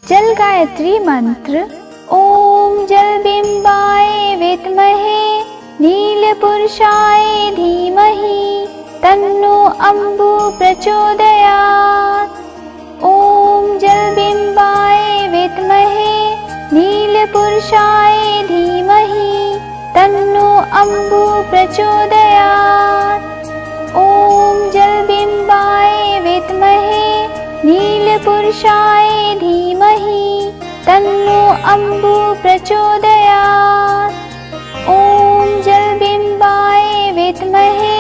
जल गायत्री मंत्र। ओम जलबिंबाय विद्महे नीलपुरुषाय धीमहि तन्नो अम्बु प्रचोदयात्। ओम जलबिंबाय विद्महे नीलपुरुषाय धीमहि तन्नो अम्बु प्रचोदयात्। ओम जलबिंबाय विद्महे नीलपुरुषाय धीमहि तन्नो अम्बु प्रचोदयात्। ओम जलबिंबाय विद्महे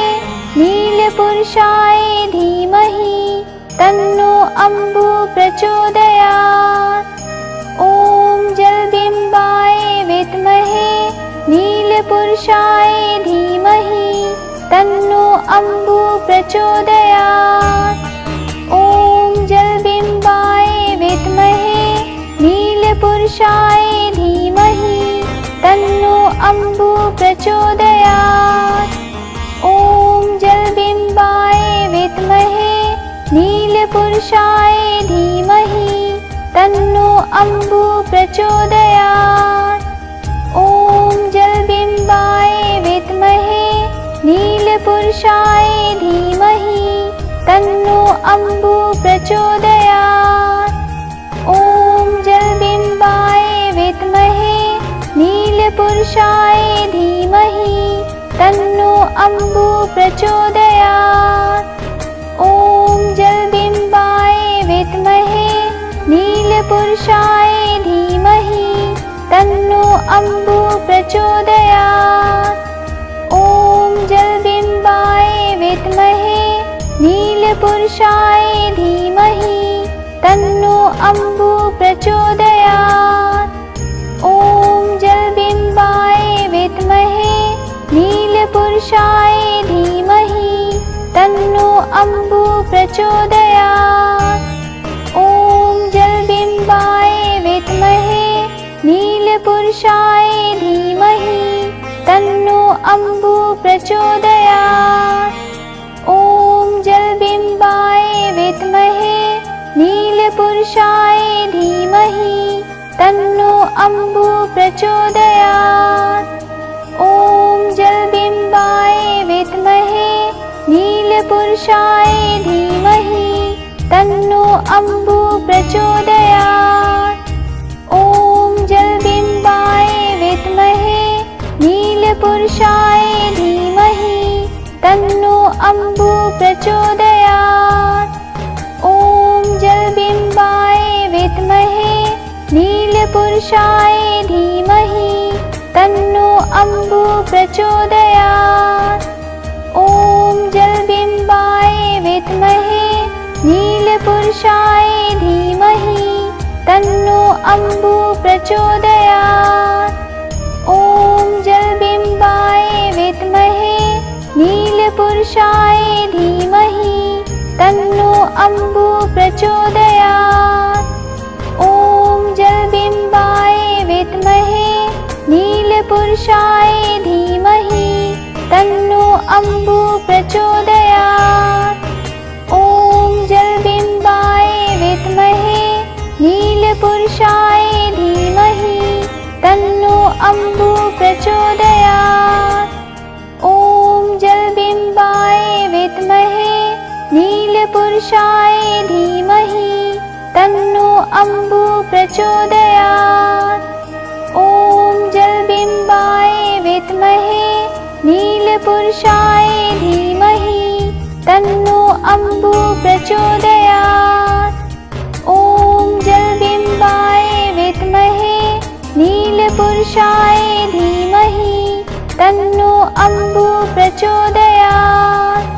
नीलपुरुषाय धीमहि तन्नो अम्बु प्रचोदयात्। ओम जलबिंबाय विद्महे नीलपुरुषाय धीमहि तन्नो अम्बु प्रचोदयात्। ओम जलबिंबाय विद्महे नीलपुरुषाय धीमहि तन्नो अम्बु प्रचोदयात्। ओम जलबिंबाय विद्महे नीलपुरुषाय धीमहि तन्नो अम्बु प्रचोदयात्। ओम जलबिंबाय विद्महे नीलपुरुषाय धीमहि तन्नो अम्बु प्रचोदयात्। ओम जलबिंबाय विद्महे नीलपुरुषाय धीमहि तन्नो अम्बु प्रचोदयात्। ओम जलबिंबाय विद्महे नीलपुरुषाय धीमहि तन्नो अम्बु प्रचोदयात्। ओम जलबिंबाय विद्महे नीलपुरुषाय धीमहि तन्नो अम्बु प्रचोदयात्। ओम जलबिंबाय विद्महे नीलपुरुषाय धीमहि तन्नो अम्बु प्रचोदयात्। ओम जलबिंबाय विद्महे नीलपुरुषाय धीमहि तन्नो अम्बु प्रचोदयात्। ओम जलबिंबाय विद्महे नीलपुरुषाय धीमहि तन्नो अम्बु प्रचोदयात्। ओम जलबिंबाय विद्महे नीलपुरुषाय धीमहि तन्नो अम्बु प्रचोदयात्। ओम जलबिंबाय विद्महे नीलपुरुषाय धीमहि तन्नो अम्बु प्रचोदयात्। ओम जलबिंबाय विद्महे नीलपुरुषाय धीमहि तन्नो अम्बु प्रचोदयात्। ओम जलबिंबाय विद्महे नीलपुरुषाय धीमहि तन्नो अम्बु प्रचोदयात्। ओम जलबिंबाय विद्महे नीलपुरुषाय धीमहि तन्नो अम्बु प्रचोदयात्। ओम जलबिंबाय विद्महे नीलपुरुषाय धीमहि तन्नो अम्बु प्रचोदयात्। ओम जलबिंबाय विद्महे नीलपुरुषाय धीमहि तन्नो अम्बु प्रचोदयात्। ओम जलबिंबाय विद्महे नीलपुरुषाय धीमहि तन्नो अम्बु प्रचोदयात्। ओम जलबिंबाय विद्महे नीलपुरुषाय धीमहि तन्नो अम्बु प्रचोदयात्। ओम जलबिंबाय विद्महे नीलपुरुषाय धीमहि तन्नो अम्बु प्रचोदयात्।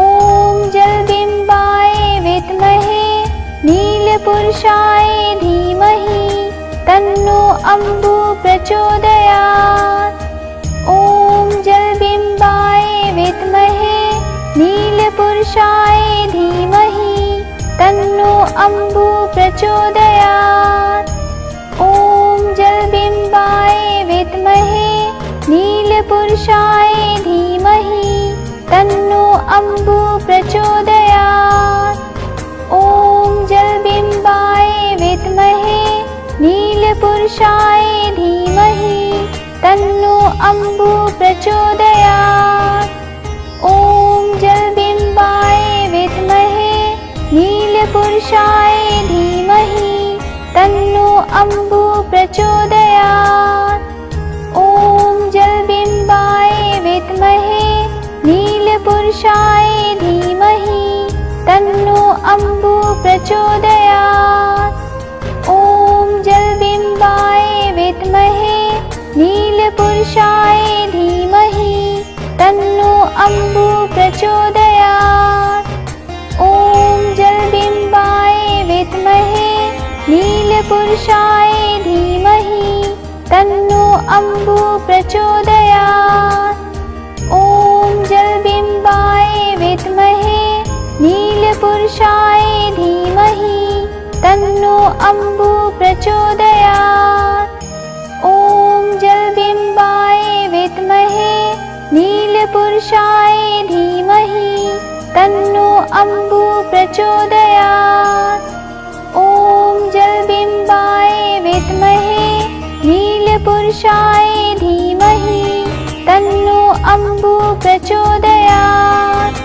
ओम जलबिंबाय विद्महे नीलपुरुषाय धीमहि तन्नो अम्बु प्रचोदयात्। ओम जलबिंबाय विद्महे नीलपुरुषाय धीमहि तन्नो अम्बु प्रचोदयात्। ओम जलबिंबाय विद्महे नीलपुरुषाय धीमहि तन्नो अम्बु प्रचोदयात्। ओम जलबिंबाय विद्महे नीलपुरुषाय धीमहि तन्नो अम्बु प्रचोदयात्। ॐ जलबिम्बाय विद्महे नीलपुरुषाय धीमहि तन्नो अम्बु प्रचोदयात्। ॐ जलबिम्बाय विद्महे नीलपुरुषाय धीमहि तन्नो अम्बु प्रचोदयात्। ॐ जलबिम्बाय विद्महे नीलपुरुषाय धीमहि तन्नो अम्बु प्रचोदयात्। ॐ जलबिम्बाय विद्महे नीलपुरुषाय धीमहि तन्नो अम्बु प्रचोदयात्। ॐ जलबिम्बाय विद्महे नीलपुरुषाय धीमहि तन्नो अम्बु प्रचोदयात्। ॐ जलबिम्बाय विद्महे नीलपुरुषाय धीमहि तन्नो अम्बु प्रचोदयात्। ॐ जलबिम्बाय विद्महे नीलपुरुषाय धीमहि तन्नो अम्बु प्रचोदयात्।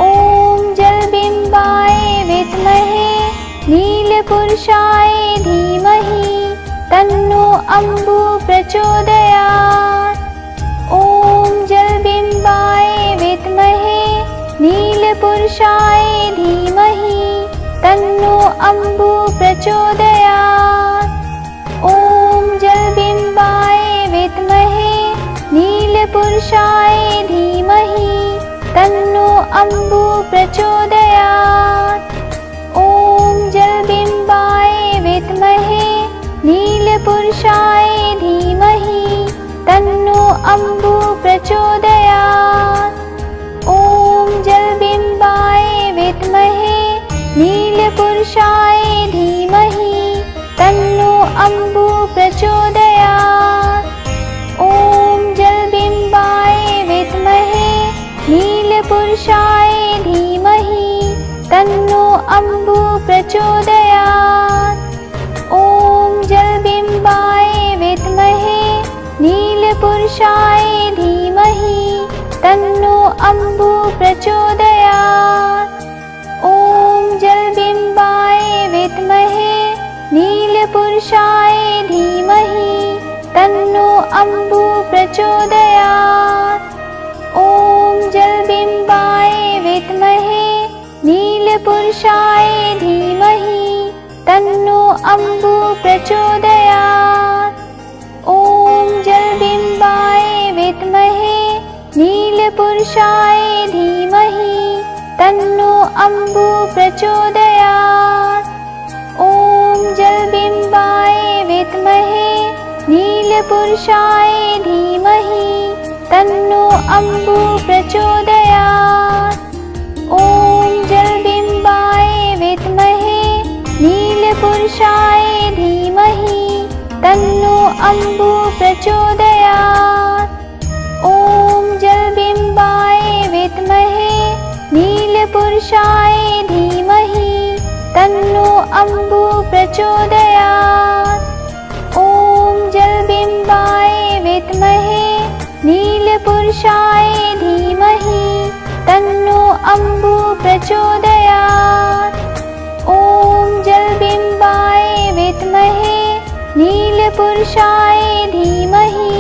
ॐ जलबिम्बाय विद्महे नीलपुरुषाय धीमहि तन्नो अम्बु प्रचोदयात्। ॐ जलबिम्बाय विद्महे नीलपुरुषाय धीमहि तन्नो अम्बु प्रचोदयात्। ॐ जलबिम्बाय विद्महे नीलपुरुषाय धीमहि तन्नो अम्बु प्रचोदयात्। ॐ जलबिम्बाय विद्महे नीलपुरुषाय धीमहि तन्नो अम्बु प्रचोदयात्। ॐ जलबिम्बाय विद्महे नीलपुरुषाय धीमहि तन्नो अम्बु प्रचोदयात्। ॐ जलबिम्बाय विद्महे नीलपुरुषाय धीमहि तन्नो अम्बु प्रचोदयात्। ॐ जलबिम्बाय विद्महे नीलपुरुषाय धीमहि तन्नो अम्बु प्रचोदयात्। ॐ जलबिम्बाय विद्महे नीलपुरुषाय धीमहि तन्नो अम्बु प्रचोदयात्। ॐ जलबिम्बाय विद्महे नीलपुरुषाय धीमहि तन्नो अम्बु प्रचोदयात्। ॐ जलबिम्बाय विद्महे नीलपुरुषाय धीमहि तन्नो अम्बु प्रचोदयात्। ॐ जलबिम्बाय विद्महे नीलपुरुषाय धीमहि तन्नो अम्बु प्रचोदयात्। ॐ जलबिम्बाय विद्महे नीलपुरुषाय धीमहि तन्नो अम्बु प्रचोदयात्। ॐ जलबिम्बाय विद्महे नीलपुरुषाय धीमहि तन्नो अम्बु प्रचोदयात्। ॐ जलबिम्बाय विद्महे नीलपुरुषाय धीमहि तन्नो अम्बु प्रचोदयात्। ॐ जलबिम्बाय विद्महे नीलपुरुषाय धीमहि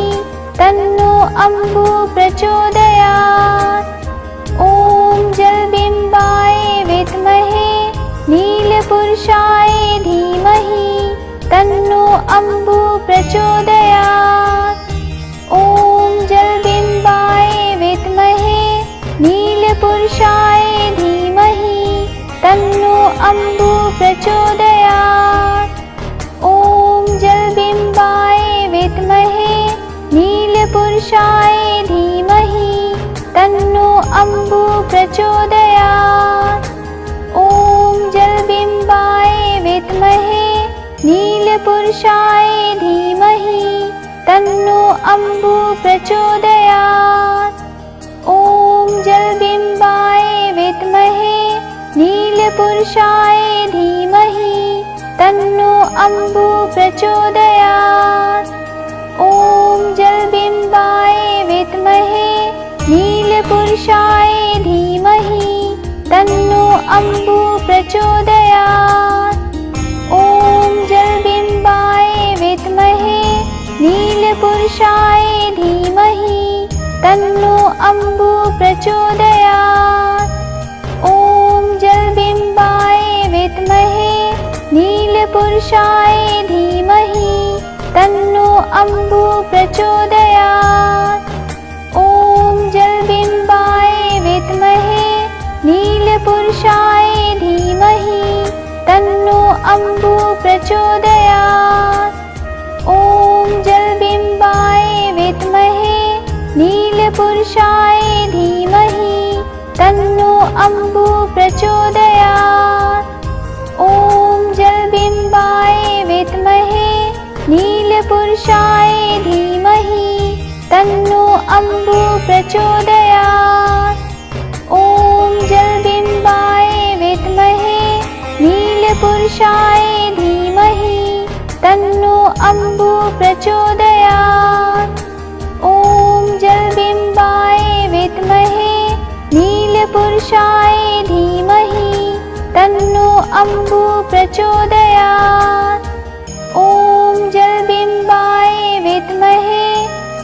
तन्नो अम्बु प्रचोदयात्। ॐ जलबिम्बाय विद्महे नीलपुरुषाय धीमहि तन्नो अम्बु प्रचोदयात्। ॐ जलबिम्बाय विद्महे नीलपुरुषाय धीमहि तन्नो अम्बु प्रचोदयात्। ॐ जलबिम्बाय विद्महे नीलपुरुषाय धीमहि तन्नो अम्बु प्रचोदयात्। ॐ जलबिम्बाय विद्महे नीलपुरुषाय धीमहि तन्नो अम्बु प्रचोदयात्। ॐ जलबिम्बाय विद्महे नीलपुरुषाय धीमहि तन्नो अम्बु प्रचोदयात्। ॐ जलबिम्बाय विद्महे नीलपुरुषाय धीमहि तन्नो अम्बु प्रचोदयात्। ॐ जलबिम्बाय विद्महे नीलपुरुषाय धीमहि तन्नो अम्बु प्रचोदयात्। ॐ जलबिम्बाय विद्महे नीलपुरुषाय धीमहि तन्नो अम्बु प्रचोदयात्। ॐ जलबिम्बाय विद्महे नीलपुरुषाय धीमहि तन्नो अम्बु प्रचोदयात्। ॐ जलबिम्बाय विद्महे नीलपुरुषाय धीमहि तन्नो अम्बु प्रचोदयात्। ॐ जलबिम्बाय विद्महे नीलपुरुषाय धीमहि तन्नो अम्बु प्रचोदयात्। ॐ जलबिम्बाय विद्महे नीलपुरुषाय धीमहि तन्नो अम्बु प्रचोदयात्। ॐ जलबिम्बाय विद्महे नीलपुरुषाय धीमहि तन्नो अम्बु प्रचोदयात्। ॐ जलबिम्बाय विद्महे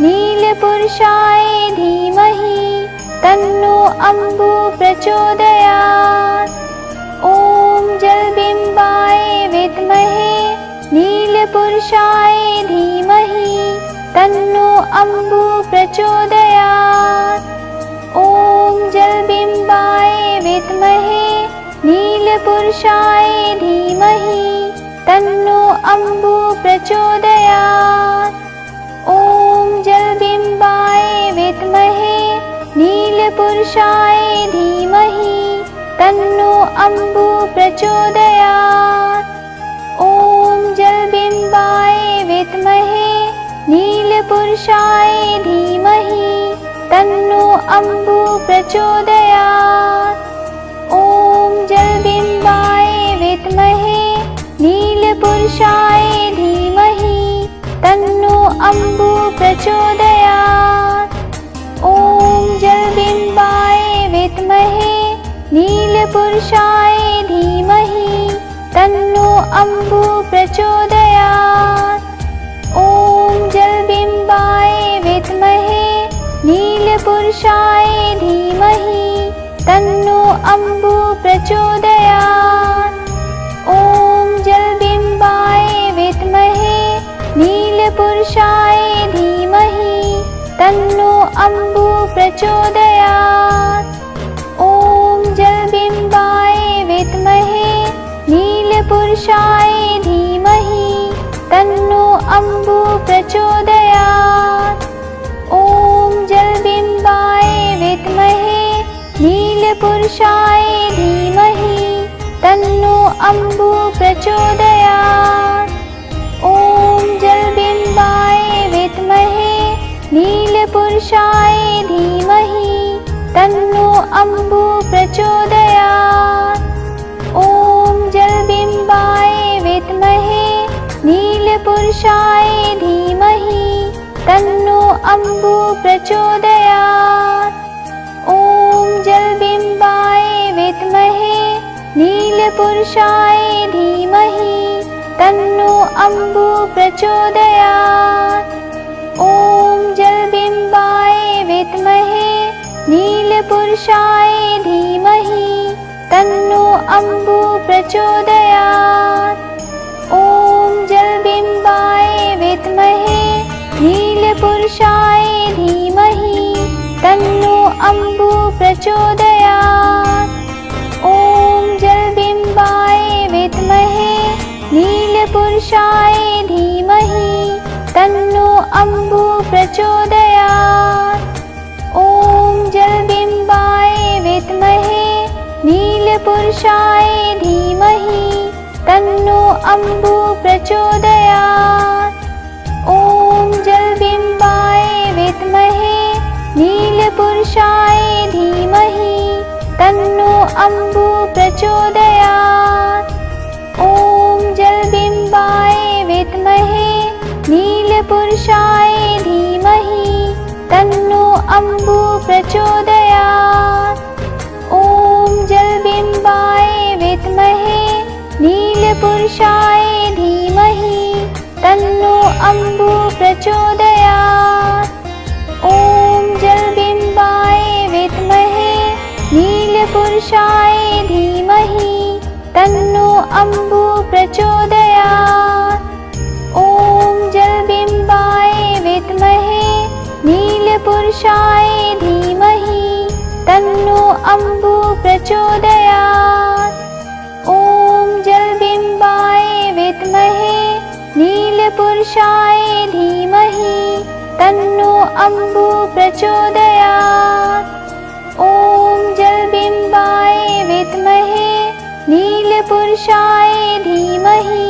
नीलपुरुषाय धीमहि तन्नो अम्बु प्रचोदयात्। ॐ जलबिम्बाय विद्महे नीलपुरुषाय धीमहि तन्नो अम्बु प्रचोदयात्। ॐ जलबिम्बाय विद्महे नीलपुरुषाय धीमहि तन्नो अम्बु प्रचोदयात्। ॐ जलबिम्बाय विद्महे नीलपुरुषाय धीमहि तन्नो अम्बु प्रचोदयात्। ॐ जलबिम्बाय विद्महे नीलपुरुषाय धीमहि तन्नो अम्बु प्रचोदयात्। ॐ जलबिम्बाय विद्महे नीलपुरुषाय धीमहि तन्नो अम्बु प्रचोदयात्। ॐ जलबिम्बाय विद्महे नीलपुरुषाय धीमहि तन्नो अम्बु प्रचोदयात्। ॐ जलबिम्बाय विद्महे नीलपुरुषाय धीमहि तन्नो अम्बु प्रचोदयात्। ॐ जलबिम्बाय विद्महे नीलपुरुषाय धीमहि तन्नो अम्बु प्रचोदयात्। ॐ जलबिम्बाय विद्महे नीलपुरुषाय धीमहि तन्नो अम्बु प्रचोदयात्। ॐ जलबिम्बाय विद्महे नीलपुरुषाय धीमहि तन्नो अम्बु प्रचोदयात्। ॐ जलबिम्बाय विद्महे नीलपुरुषाय धीमहि तन्नो अम्बु प्रचोदयात्। ॐ जलबिम्बाय विद्महे नीलपुरुषाय धीमहि तन्नो अम्बु प्रचोदयात्। ॐ जलबिम्बाय विद्महे नीलपुरुषाय धीमहि तन्नो अम्बु प्रचोदयात्। ॐ जलबिम्बाय विद्महे नीलपुरुषाय धीमहि तन्नो अम्बु प्रचोदयात्। ॐ जलबिम्बाय विद्महे नीलपुरुषाय धीमहि तन्नो अम्बु प्रचोदयात्। ॐ जलबिम्बाय विद्महे नीलपुरुषाय धीमहि तन्नो अम्बु प्रचोदयात्। ॐ जलबिम्बाय विद्महे नीलपुरुषाय धीमहि तन्नो अम्बु प्रचोदयात्। ॐ जलबिम्बाय विद्महे नीलपुरुषाय धीमहि तन्नो अम्बु प्रचोदयात्। ॐ जलबिम्बाय नीलपुरुषाय धीमहि तन्नो अम्बु प्रचोदयात्। ॐ जलबिम्बाय विद्महे नीलपुरुषाय धीमहि तन्नो अम्बु प्रचोदयात्। ॐ जलबिम्बाय विद्महे नीलपुरुषाय धीमहि तन्नो अम्बु प्रचोदयात्। ॐ जलबिम्बाय विद्महे नीलपुरुषाय धीमहि तन्नो अम्बु प्रचोदयात्। ॐ जलबिम्बाय विद्महे नीलपुरुषाय धीमहि तन्नो अम्बु प्रचोदयात्। ॐ जलबिम्बाय विद्महे नीलपुरुषाय धीमहि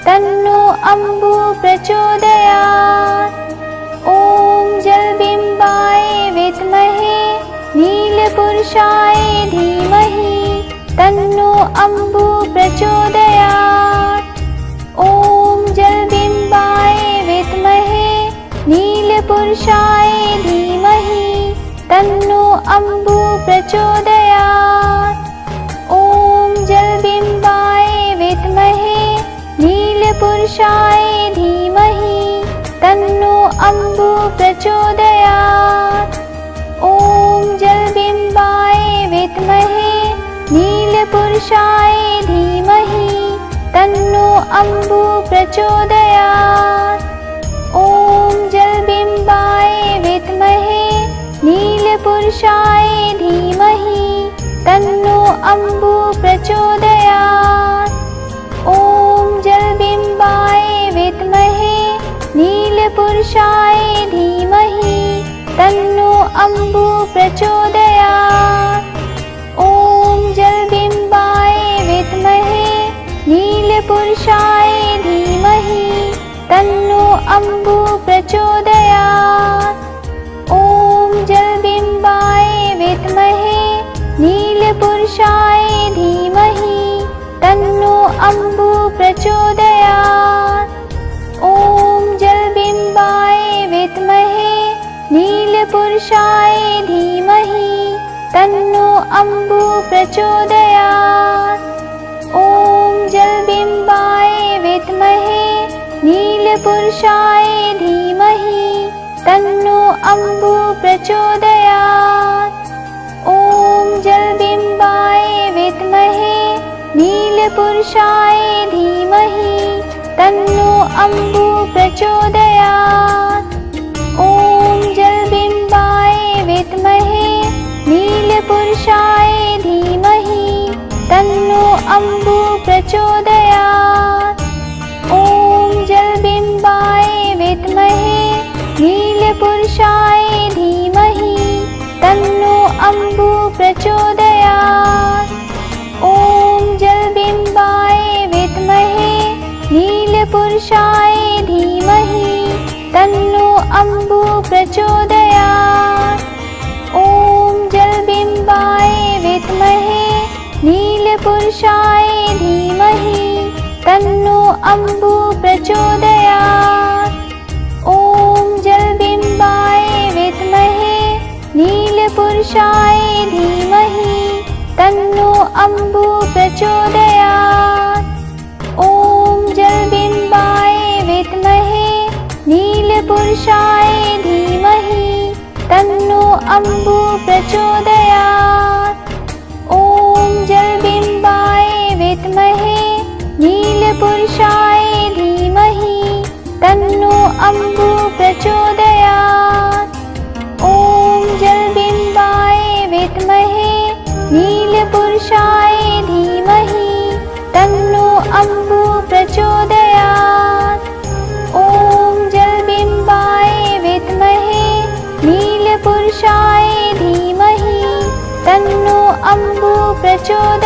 तन्नो अम्बु प्रचोदयात्। ॐ जलबिम्बाय विद्महे नीलपुरुषाय धीमहि तन्नो अम्बु प्रचोदयात्। ॐ जलबिम्बाय विद्महे नीलपुरुषाय धीमहि तन्नो अम्बु प्रचोदयात्। ॐ जलबिम्बाय विद्महे नीलपुरुषाय धीमहि तन्नो अम्बु प्रचोदयात्। ॐ जलबिम्बाय विद्महे नीलपुरुषाय धीमहि तन्नो अम्बु प्रचोदयात्। ॐ जलबिम्बाय विद्महे नीलपुरुषाय धीमहि तन्नो अम्बु प्रचोदयात्। ॐ जलबिम्बाय विद्महे नीलपुरुषाय धीमहि तन्नो अम्बु प्रचोदयात्। ॐ जलबिम्बाय विद्महे नीलपुरुषाय धीमहि तन्नो अम्बु प्रचोदयात्। ॐ जलबिम्बाय विद्महे नीलपुरुषाय धीमहि तन्नो अम्बु प्रचोदयात्। ॐ जलबिम्बाय विद्महे नीलपुरुषाय धीमहि तन्नो अम्बु प्रचोदयात्। ॐ जलबिम्बाय विद्महे नीलपुरुषाय धीमहि तन्नो अम्बु प्रचोदयात्। ॐ जलबिम्बाय विद्महे नीलपुरुषाय धीमहि तन्नो अम्बु प्रचोदयात्। ॐ जलबिम्बाय विद्महे नीलपुरुषाय धीमहि तन्नो अम्बु प्रचोदयात्। ॐ जलबिम्बाय विद्महे नीलपुरुषाय धीमहि तन्नो अम्बु प्रचोदयात्। ॐ जलबिम्बाय विद्महे नीलपुरुषाय धीमहि तन्नो अम्बु प्रचोदयात्। ॐ जलबिम्बाय विद्महे नीलपुरुषाय धीमहि तन्नो अम्बु प्रचोदयात्। ॐ जलबिम्बाय विद्महे नीलपुरुषाय धीमहि तन्नो अम्बु प्रचोदयात्। ॐ जलबिम्बाय विद्महे नीलपुरुषाय धीमहि तन्नो अम्बु प्रचोदयात्। ॐ जलबिम्बाय विद्महे नीलपुरुषाय धीमहि तन्नो अम्बु प्रचोदयात्। ॐ जलबिम्बाय विद्महे नीलपुरुषाय धीमहि तन्नो अम्बु प्रचोदयात्। ॐ जलबिम्बाय विद्महे नीलपुरुषाय धीमहि तन्नो अम्बु प्रचोदयात्।